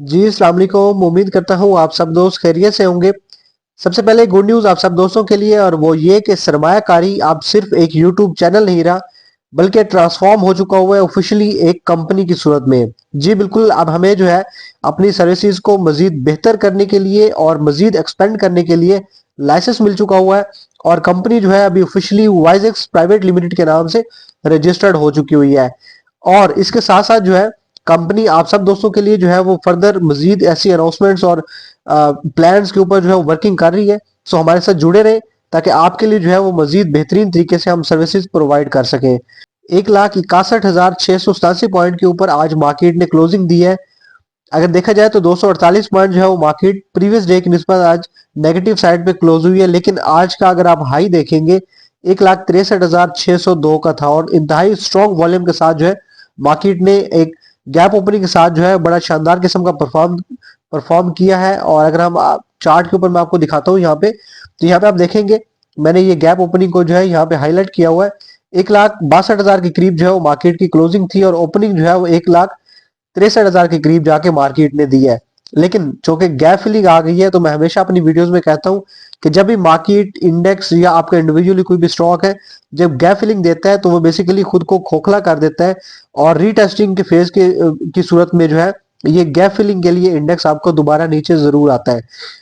जी, अस्सलाम वालेकुम। उम्मीद करता हूँ आप सब दोस्त खैरियत से होंगे। सबसे पहले गुड न्यूज़ आप सब दोस्तों के लिए, और वो ये कि सरमायाकारी अब सिर्फ एक यूट्यूब चैनल नहीं रहा, बल्कि ट्रांसफॉर्म हो चुका हुआ है ऑफिशियली एक कंपनी की सूरत में। जी बिल्कुल, अब हमें जो है अपनी सर्विसेज को मजीद बेहतर करने के लिए और मजीद एक्सपेंड करने के लिए लाइसेंस मिल चुका हुआ है, और कंपनी जो है अभी ऑफिशियली वाइजेक्स प्राइवेट लिमिटेड के नाम से रजिस्टर्ड हो चुकी हुई है। और इसके साथ साथ जो है कंपनी आप सब दोस्तों के लिए जो है वो फर्दर मजीद ऐसी अनाउंसमेंट्स और प्लान्स के ऊपर जो है वर्किंग कर रही है। सो हमारे साथ जुड़े रहे ताकि आपके लिए जो है वो मजीद बेहतरीन तरीके से हम सर्विसेज प्रोवाइड कर सकें। 1,61,687 पॉइंट के ऊपर आज मार्केट ने क्लोजिंग दी है। अगर देखा जाए तो 248 पॉइंट जो है वो मार्केट प्रीवियस डे की निस्बत आज नेगेटिव साइड पे क्लोज हुई है, लेकिन आज का अगर आप हाई देखेंगे 1,63,602 का था, और इंतहाई स्ट्रॉन्ग वॉल्यूम के साथ जो है मार्केट ने एक गैप ओपनिंग के साथ जो है बड़ा शानदार किस्म का परफॉर्म किया है। और अगर हम चार्ट के ऊपर मैं आपको दिखाता हूँ यहाँ पे, तो यहाँ पे आप देखेंगे मैंने ये गैप ओपनिंग को जो है यहाँ पे हाईलाइट किया हुआ है। 1,62,000 के करीब जो है वो मार्केट की क्लोजिंग थी, और ओपनिंग जो है वो 1,63,000 के करीब जाके मार्केट ने दी है। लेकिन चूंकि गैप फिलिंग आ गई है, तो मैं हमेशा अपनी वीडियोस में कहता हूं कि जब भी मार्केट इंडेक्स या आपका इंडिविजुअली कोई भी स्टॉक है जब गैप फिलिंग देता है, तो वो बेसिकली खुद को खोखला कर देता है, और रीटेस्टिंग के फेज की सूरत में जो है ये गैप फिलिंग के लिए इंडेक्स आपको दोबारा नीचे जरूर आता है।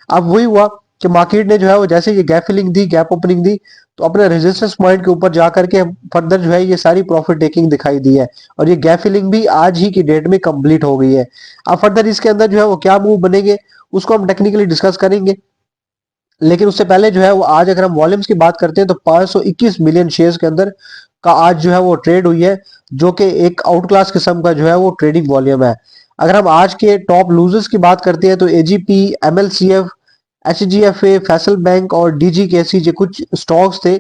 अब वही हुआ कि मार्केट ने जो है वो जैसे ये गैप फिलिंग दी, गैप ओपनिंग दी, तो अपने रेजिस्टेंस पॉइंट के ऊपर जाकर के फर्दर जो है ये सारी प्रॉफिट टेकिंग दिखाई दी है, और ये गैप फिलिंग भी आज ही की डेट में कंप्लीट हो गई है। अब फर्दर इसके अंदर जो है वो क्या मूव बनेंगे उसको हम टेक्निकली डिस्कस करेंगे, लेकिन उससे पहले जो है वो आज अगर हम वॉल्यूम्स की बात करते हैं तो 521 मिलियन शेयर्स के अंदर का आज जो है वो ट्रेड हुई है, जो कि एक आउट क्लास किस्म का जो है वो ट्रेडिंग वॉल्यूम है। अगर हम आज के टॉप लूजर्स की बात करते हैं तो एजीपी, एमएलसीएफ, एचजीएफए, फैसल बैंक और डीजीकेसी जो कुछ स्टॉक्स थे।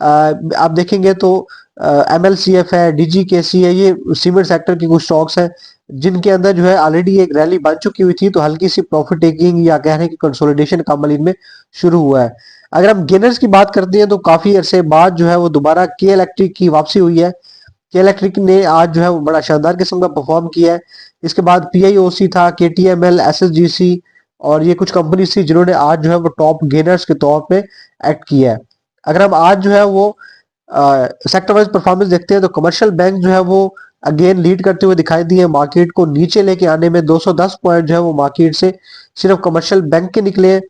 आप देखेंगे तो एमएलसीएफ है, डीजीकेसी है, ये सीमेंट सेक्टर के कुछ स्टॉक्स हैं जिनके अंदर जो है ऑलरेडी एक रैली बन चुकी हुई थी, तो हल्की सी प्रॉफिट टेकिंग या कह रहे हैं कि कंसोलिडेशन का अमल इनमें शुरू हुआ है। अगर हम गेनर्स की बात करते हैं तो काफी अरसे बाद जो है वो दोबारा के इलेक्ट्रिक की वापसी हुई है। के इलेक्ट्रिक ने आज जो है वो बड़ा शानदार किस्म का परफॉर्म किया है। इसके बाद पीआईओसी था, केटीएमएल, एसएसजीसी, और ये कुछ कंपनी थी जिन्होंने आज जो है वो टॉप गेनर्स के तौर पे एक्ट किया है। अगर हम आज जो है वो सेक्टर वाइज परफॉर्मेंस देखते हैं तो कमर्शियल बैंक जो है वो अगेन लीड करते हुए दिखाई दिए। मार्केट को नीचे लेके आने में 210 पॉइंट जो है वो मार्केट से सिर्फ कमर्शियल बैंक के निकले हैं।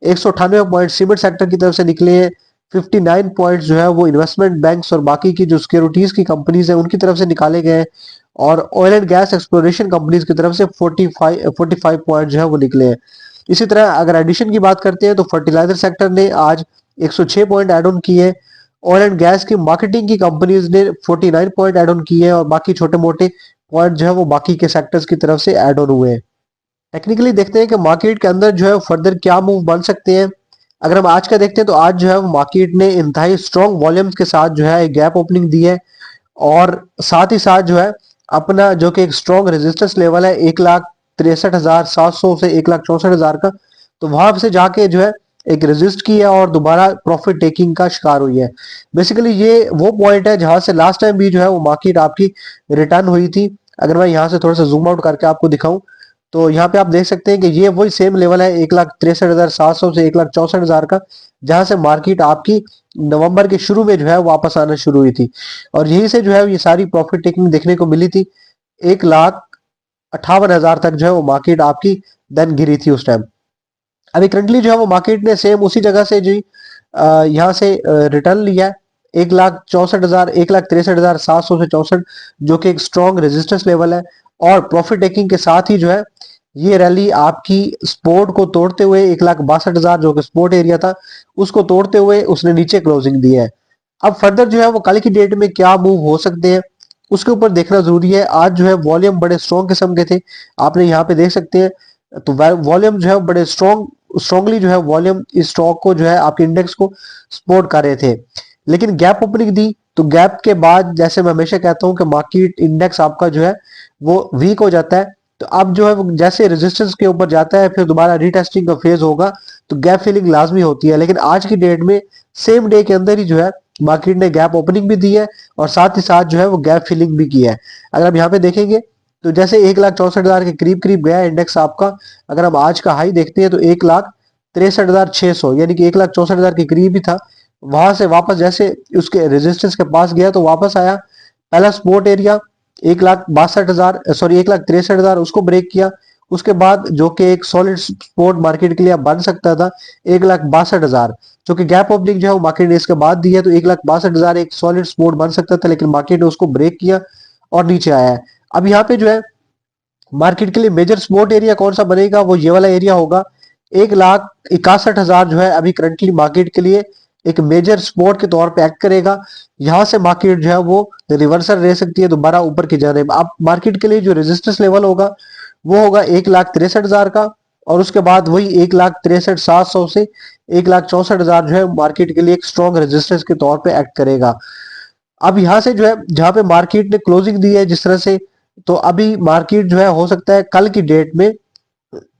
198 पॉइंट सीमेंट सेक्टर की तरफ से निकले हैं। 59 पॉइंट जो है वो इन्वेस्टमेंट बैंक्स और बाकी की जो सिक्योरिटीज की कंपनीज है उनकी तरफ से निकाले गए हैं, और oil and gas exploration companies की तरफ से 45 पॉइंट जो है वो निकले हैं। इसी तरह अगर एडिशन की बात करते हैं तो फर्टिलाइजर सेक्टर ने आज 106 पॉइंट एड ऑन किए। ऑयल एंड गैस की मार्केटिंग की कंपनीज ने 49 पॉइंट एड ऑन किए हैं, और बाकी छोटे मोटे पॉइंट जो है वो बाकी के सेक्टर्स की तरफ से एड ऑन हुए हैं। टेक्निकली देखते हैं कि मार्केट के अंदर जो है फर्दर क्या मूव बन सकते हैं। अगर हम आज का देखते हैं तो आज जो है वो मार्केट ने इंतहाई स्ट्रॉन्ग वॉल्यूम्स के साथ जो है एक गैप ओपनिंग दी है, और साथ ही साथ जो है अपना जो कि एक स्ट्रॉन्ग रेजिस्टेंस लेवल है 1,63,700 से 1,64,000 का, तो वहां से जाके जो है एक रेजिस्ट की है और दोबारा प्रॉफिट टेकिंग का शिकार हुई है। बेसिकली ये वो पॉइंट है जहां से लास्ट टाइम भी जो है वो मार्केट आपकी रिटर्न हुई थी। अगर मैं यहाँ से थोड़ा सा जूम आउट करके आपको दिखाऊं तो यहाँ पे आप देख सकते हैं कि ये वही सेम लेवल है 1,63,700 से 1,64,000 का, जहां से मार्केट आपकी नवंबर के शुरू में जो है वापस आना शुरू हुई थी, और यहीं से जो है ये सारी प्रॉफिट टेकिंग देखने को मिली थी। 1,58,000 तक जो है वो मार्केट आपकी देन गिरी थी उस टाइम। अभी करंटली जो है वो मार्केट ने सेम उसी जगह से जी यहाँ से रिटर्न लिया है। 1,64,000, 1,63,700 से 64, जो कि एक स्ट्रॉन्ग रेजिस्टेंस लेवल है, और प्रॉफिट टेकिंग के साथ ही जो है ये रैली आपकी सपोर्ट को तोड़ते हुए 1,62,000 जो कि सपोर्ट एरिया था उसको तोड़ते हुए उसने नीचे क्लोजिंग दी है। अब फर्दर जो है वो कल की डेट में क्या मूव हो सकते हैं उसके ऊपर देखना जरूरी है। आज जो है वॉल्यूम बड़े स्ट्रॉन्ग किस्म के थे, आपने यहाँ पे देख सकते हैं, तो वॉल्यूम जो है बड़े स्ट्रॉन्गली जो है वॉल्यूम इस स्टॉक को जो है आपके इंडेक्स को सपोर्ट कर रहे थे। लेकिन गैप ओपनिंग दी, तो गैप के बाद जैसे मैं हमेशा कहता हूं कि मार्केट इंडेक्स आपका जो है वो वीक हो जाता है, तो अब जो है वो जैसे रेजिस्टेंस के ऊपर जाता है फिर दोबारा रीटेस्टिंग का फेज होगा, तो गैप फिलिंग लाजमी होती है। लेकिन आज की डेट में सेम डे के अंदर ही जो है मार्केट ने गैप ओपनिंग भी दी है, और साथ ही साथ जो है वो गैप फिलिंग भी की है। अगर आप यहाँ पे देखेंगे तो जैसे 1,64,000 के करीब करीब गया इंडेक्स आपका। अगर हम आज का हाई देखते हैं तो 1,63,600 यानी कि 1,64,000 के करीब ही था। वहां से वापस जैसे उसके रेजिस्टेंस के पास गया तो वापस आया। पहला सपोर्ट एरिया 1,62,000 सॉरी 1,63,000 उसको ब्रेक किया। उसके बाद जो कि एक सॉलिड सपोर्ट मार्केट के लिए बन सकता था 1,62,000, जो कि गैप ओपनिंग जो है वो मार्केट ने इसके बाद दी है, तो 1,62,000 एक सॉलिड सपोर्ट बन सकता था, लेकिन मार्केट ने उसको ब्रेक किया और नीचे आया है। अब यहाँ पे जो है मार्केट के लिए मेजर सपोर्ट एरिया कौन सा बनेगा, वो ये वाला एरिया होगा। 1,61,000 जो है अभी करंटली मार्केट के लिए एक मेजर सपोर्ट के तौर पे एक्ट करेगा। यहां से मार्केट जो है वो रिवर्सल ले सकती है दोबारा ऊपर की जानिब। अब मार्केट के लिए जो रेजिस्टेंस लेवल होगा वो होगा 1,63,000 का, और उसके बाद वही 1,63,700 से 1,64,000 जो है मार्केट के लिए एक स्ट्रॉन्ग रेजिस्टेंस के तौर पे एक्ट करेगा। अब यहाँ से जो है जहां पे मार्केट ने क्लोजिंग दी है जिस तरह से, तो अभी मार्केट जो है हो सकता है कल की डेट में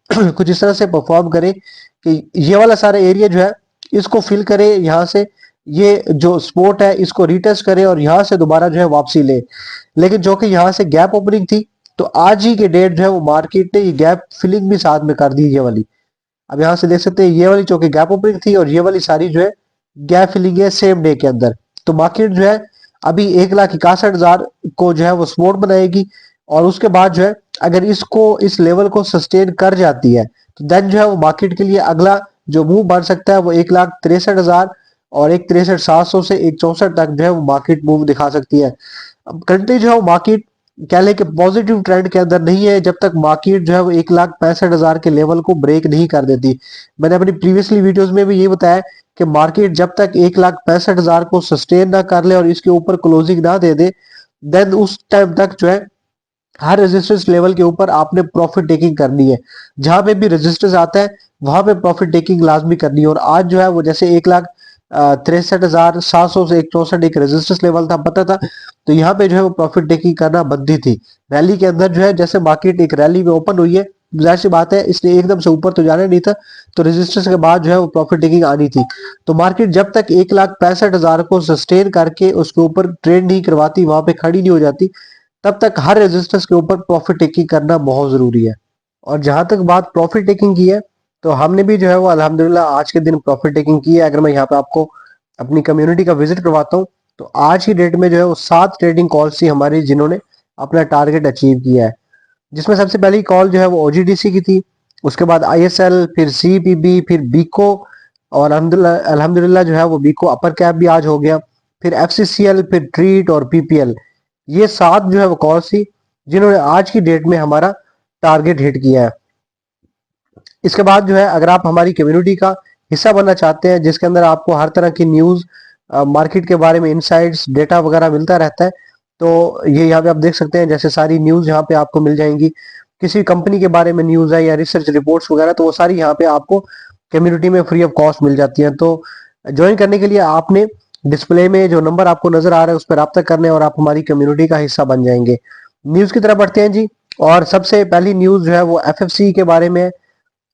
कुछ इस तरह से परफॉर्म करे कि ये वाला सारा एरिया जो है इसको फिल करे, यहाँ से ये जो सपोर्ट है इसको रिटेस्ट करे और यहाँ से दोबारा जो है वापसी ले। लेकिन जो कि यहाँ से गैप ओपनिंग थी, तो आज ही के डेट जो है वो मार्केट ने ये गैप फिलिंग भी साथ में कर दी ये वाली। अब यहाँ से देख सकते हैं ये वाली जो कि गैप ओपनिंग थी और ये वाली सारी जो है गैप फिलिंग है सेम डे के अंदर। तो मार्केट जो है अभी 1,61,000 को जो है वो सपोर्ट बनाएगी, और उसके बाद जो है अगर इसको इस लेवल को सस्टेन कर जाती है तो देन जो है वो मार्केट के लिए अगला जो मूव बन सकता है वो 1,63,000 और 1,63,700 से 1,64 तक जो है वो मार्केट मूव दिखा सकती है। अब करंटली जो है वो मार्केट कह लें कि पॉजिटिव ट्रेंड के अंदर नहीं है जब तक मार्केट जो है वो 1,65,000 के लेवल को ब्रेक नहीं कर देती। मैंने अपनी प्रीवियसली वीडियोस में भी ये बताया कि मार्केट जब तक 1,65,000 को सस्टेन ना कर ले और इसके ऊपर क्लोजिंग ना दे दे, देन उस टाइम तक जो है हर रेजिस्टेंस लेवल के ऊपर आपने प्रॉफिट टेकिंग करनी है। जहां पे भी रेजिस्टेंस आता है वहां पे प्रॉफिट टेकिंग लाजमी करनी है। और आज जो है वो जैसे 1,63,700 से 1,64 एक रेजिस्टेंस लेवल था, पता था, तो यहाँ पे जो है वो प्रॉफिट टेकिंग करना बनती थी। रैली के अंदर जो है जैसे मार्केट एक रैली में ओपन हुई है, जाहिर सी बात है इसने एकदम से ऊपर तो जाना नहीं था, तो रेजिस्टेंस के बाद जो है वो प्रॉफिट टेकिंग आनी थी। तो मार्केट जब तक 1,65,000 को सस्टेन करके उसके ऊपर ट्रेड नहीं करवाती, वहां पे खड़ी नहीं हो जाती, तब तक हर रेजिस्टेंस के ऊपर प्रॉफिट टेकिंग करना बहुत जरूरी है। और जहां तक बात प्रॉफिट टेकिंग की है, तो हमने भी जो है वो अल्हम्दुलिल्लाह आज के दिन प्रॉफिट टेकिंग की है। अगर मैं यहाँ पे आपको अपनी कम्युनिटी का विजिट करवाता हूँ, तो आज की डेट में जो है वो 7 ट्रेडिंग कॉल्स थी हमारी जिन्होंने अपना टारगेट अचीव किया है। जिसमें सबसे पहली कॉल जो है वो ओजीडीसी की थी, उसके बाद आईएसएल, फिर सीपीबी, फिर बीको, और अल्हम्दुलिल्लाह जो है वो बीको अपर कैप भी आज हो गया, फिर एफसीसीएल, फिर ट्रीट और पीपीएल। ये 7 जो है वो कॉल्स थी जिन्होंने आज की डेट में हमारा टारगेट हिट किया है। इसके बाद जो है अगर आप हमारी कम्युनिटी का हिस्सा बनना चाहते हैं जिसके अंदर आपको हर तरह की न्यूज़, मार्केट के बारे में इनसाइट्स, डेटा वगैरह मिलता रहता है, तो ये यहाँ पे आप देख सकते हैं जैसे सारी न्यूज़ यहाँ पे आपको मिल जाएंगी। किसी कंपनी के बारे में न्यूज़ है या रिसर्च रिपोर्ट्स वगैरह, तो वो सारी यहाँ पे आपको कम्युनिटी में फ्री ऑफ कॉस्ट मिल जाती है। तो ज्वाइन करने के लिए आपने डिस्प्ले में जो नंबर आपको नजर आ रहा है उस पर रब्ता करने और आप हमारी कम्युनिटी का हिस्सा बन जाएंगे। न्यूज़ की तरफ बढ़ते हैं जी। और सबसे पहली न्यूज़ जो है वो एफएफसी के बारे में है।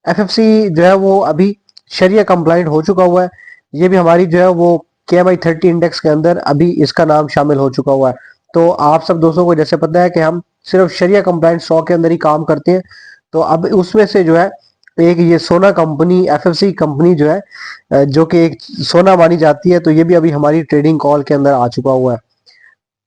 एफएफसी जो है वो अभी शरिया कंप्लाइंट हो चुका हुआ है। ये भी हमारी जो है वो KMI 30 इंडेक्स के अंदर अभी इसका नाम शामिल हो चुका हुआ है। तो आप सब दोस्तों को जैसे पता है कि हम सिर्फ शरिया कंप्लाइंट स्टॉक के अंदर ही काम करते हैं, तो अब उसमें से जो है एक ये सोना कंपनी, एफएफसी कंपनी जो है जो कि एक सोना मानी जाती है, तो ये भी अभी हमारी ट्रेडिंग कॉल के अंदर आ चुका हुआ है।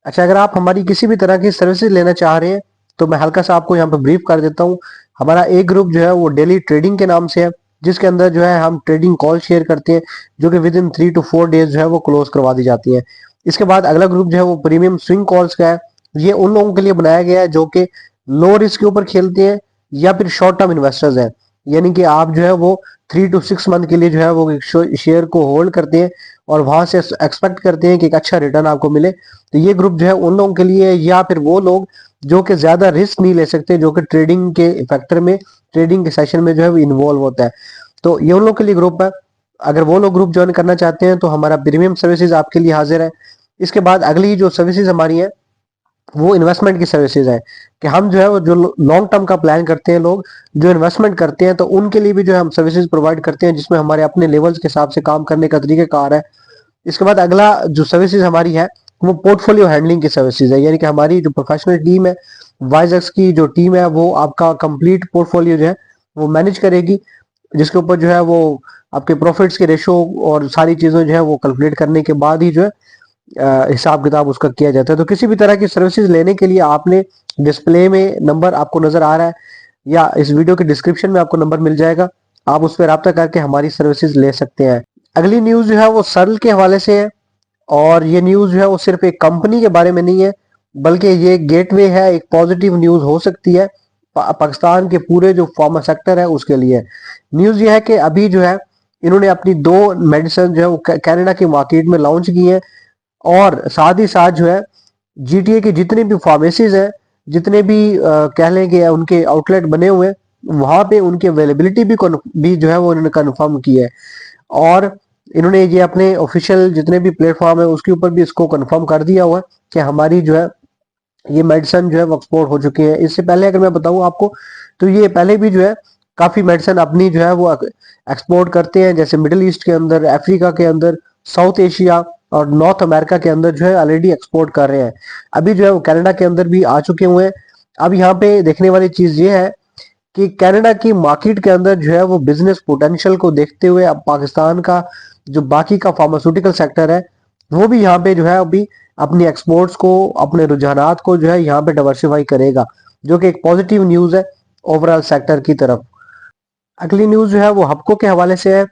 अच्छा, अगर आप हमारी किसी भी तरह की सर्विसेज लेना चाह रहे हैं तो मैं हल्का सा आपको यहाँ पे ब्रीफ कर देता हूँ। हमारा एक ग्रुप जो है वो डेली ट्रेडिंग के नाम से है, जिसके अंदर जो है हम ट्रेडिंग कॉल शेयर करते हैं जो कि विद इन 3 to 4 डेज जो है वो क्लोज करवा दी जाती है। इसके बाद अगला ग्रुप जो है वो प्रीमियम स्विंग कॉल्स का है। ये उन लोगों के लिए बनाया गया है जो कि लो रिस्क के ऊपर खेलते हैं या फिर शॉर्ट टर्म इन्वेस्टर्स हैं, यानी कि आप जो है वो 3 to 6 मंथ के लिए जो है वो शेयर को होल्ड करते हैं और वहां से एक्सपेक्ट करते हैं कि एक अच्छा रिटर्न आपको मिले। तो ये ग्रुप जो है उन लोगों के लिए, या फिर वो लोग जो कि ज्यादा रिस्क नहीं ले सकते, जो कि ट्रेडिंग के फैक्टर में, ट्रेडिंग के सेशन में जो है वो इन्वॉल्व होता है, तो ये उन लोगों के लिए ग्रुप है। अगर वो लोग ग्रुप ज्वाइन करना चाहते हैं तो हमारा प्रीमियम सर्विसेज आपके लिए हाजिर है। इसके बाद अगली जो सर्विसेज हमारी है वो इन्वेस्टमेंट की सर्विसेज है कि हम जो है वो जो लॉन्ग टर्म का प्लान करते हैं, लोग जो इन्वेस्टमेंट करते हैं, तो उनके लिए भी जो है हम सर्विसेज प्रोवाइड करते हैं जिसमें हमारे अपने लेवल्स के हिसाब से काम करने का तरीकाकार है। इसके बाद अगला जो सर्विसेज हमारी है वो पोर्टफोलियो हैंडलिंग की सर्विसेज है, यानी कि हमारी जो प्रोफेशनल टीम है वाइजेक्स की जो टीम है वो आपका कंप्लीट पोर्टफोलियो जो है वो मैनेज करेगी, जिसके ऊपर जो है वो आपके प्रॉफिट्स के रेशो और सारी चीज़ें जो है वो कैलकुलेट करने के बाद ही जो है हिसाब किताब उसका किया जाता है। तो किसी भी तरह की सर्विसेज लेने के लिए आपने डिस्प्ले में नंबर आपको नजर आ रहा है या इस वीडियो के डिस्क्रिप्शन में आपको नंबर मिल जाएगा, आप उस पर रब्ता करके हमारी सर्विसेज ले सकते हैं। अगली न्यूज जो है वो सरल के हवाले से है, और ये न्यूज जो है वो सिर्फ एक कंपनी के बारे में नहीं है, बल्कि ये गेटवे है, एक पॉजिटिव न्यूज हो सकती है पाकिस्तान के पूरे जो फार्मा सेक्टर है उसके लिए। न्यूज ये है कि अभी जो है इन्होंने अपनी 2 मेडिसिन जो है वो कनाडा की मार्केट में लॉन्च की है, और साथ ही साथ जो है जीटीए के जितने भी फार्मेसीज हैं, जितने भी कह लें कि उनके आउटलेट बने हुए हैं, वहां पे उनकी अवेलेबिलिटी भी जो है वो इन्होंने कंफर्म की है, और इन्होंने ये अपने ऑफिशियल जितने भी प्लेटफॉर्म है उसके ऊपर भी इसको कंफर्म कर दिया हुआ है कि हमारी जो है ये मेडिसिन जो है वो एक्सपोर्ट हो चुकी है। इससे पहले अगर मैं बताऊं आपको, तो ये पहले भी जो है काफी मेडिसिन अपनी जो है वो एक्सपोर्ट करते हैं, जैसे मिडिल ईस्ट के अंदर, अफ्रीका के अंदर, साउथ एशिया और नॉर्थ अमेरिका के अंदर जो है ऑलरेडी एक्सपोर्ट कर रहे हैं। अभी जो है वो कनाडा के अंदर भी आ चुके हुए हैं। अब यहाँ पे देखने वाली चीज ये है कि कनाडा की मार्केट के अंदर जो है वो बिजनेस पोटेंशियल को देखते हुए अब पाकिस्तान का जो बाकी का फार्मास्यूटिकल सेक्टर है वो भी यहाँ पे जो है अभी अपनी एक्सपोर्ट्स को, अपने रुझानात को जो है यहाँ पे डाइवर्सिफाई करेगा, जो कि एक पॉजिटिव न्यूज है ओवरऑल सेक्टर की तरफ। अगली न्यूज जो है वो हबको के हवाले से है,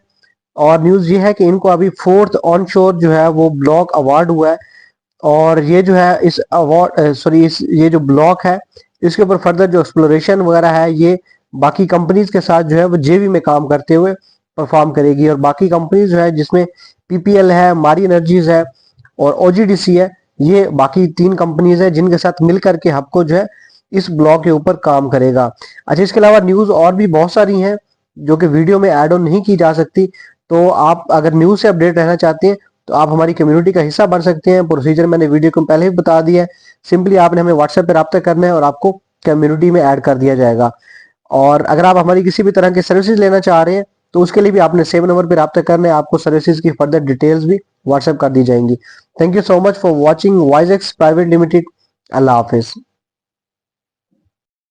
और न्यूज ये है कि इनको अभी 4th ऑनशोर जो है वो ब्लॉक अवार्ड हुआ है, और ये जो है इस अवार्ड सॉरी इस ये जो ब्लॉक है इसके ऊपर फर्दर जो एक्सप्लोरेशन वगैरह है ये बाकी कंपनीज के साथ जो है वो जेवी में काम करते हुए परफॉर्म करेगी, और बाकी कंपनीज जो है जिसमें पीपीएल है, मारी एनर्जीज है और ओजीडीसी है, ये बाकी 3 कंपनीज है जिनके साथ मिलकर के हबको जो है इस ब्लॉक के ऊपर काम करेगा। अच्छा, इसके अलावा न्यूज और भी बहुत सारी हैं जो कि वीडियो में ऐड ऑन नहीं की जा सकती, तो आप अगर न्यूज से अपडेट रहना चाहते हैं तो आप हमारी कम्युनिटी का हिस्सा बन सकते हैं। प्रोसीजर मैंने वीडियो को पहले ही बता दिया है, सिंपली आपने हमें व्हाट्सएप पे रब्ता करना है और आपको कम्युनिटी में ऐड कर दिया जाएगा। और अगर आप हमारी किसी भी तरह की सर्विसेज लेना चाह रहे हैं तो उसके लिए भी आपने सेम नंबर पे रब्ता करना है, आपको सर्विसेज की फर्दर डिटेल्स भी व्हाट्सएप कर दी जाएंगी। Thank you so much for watching वाइजेक्स प्राइवेट लिमिटेड। अल्लाह हाफिज।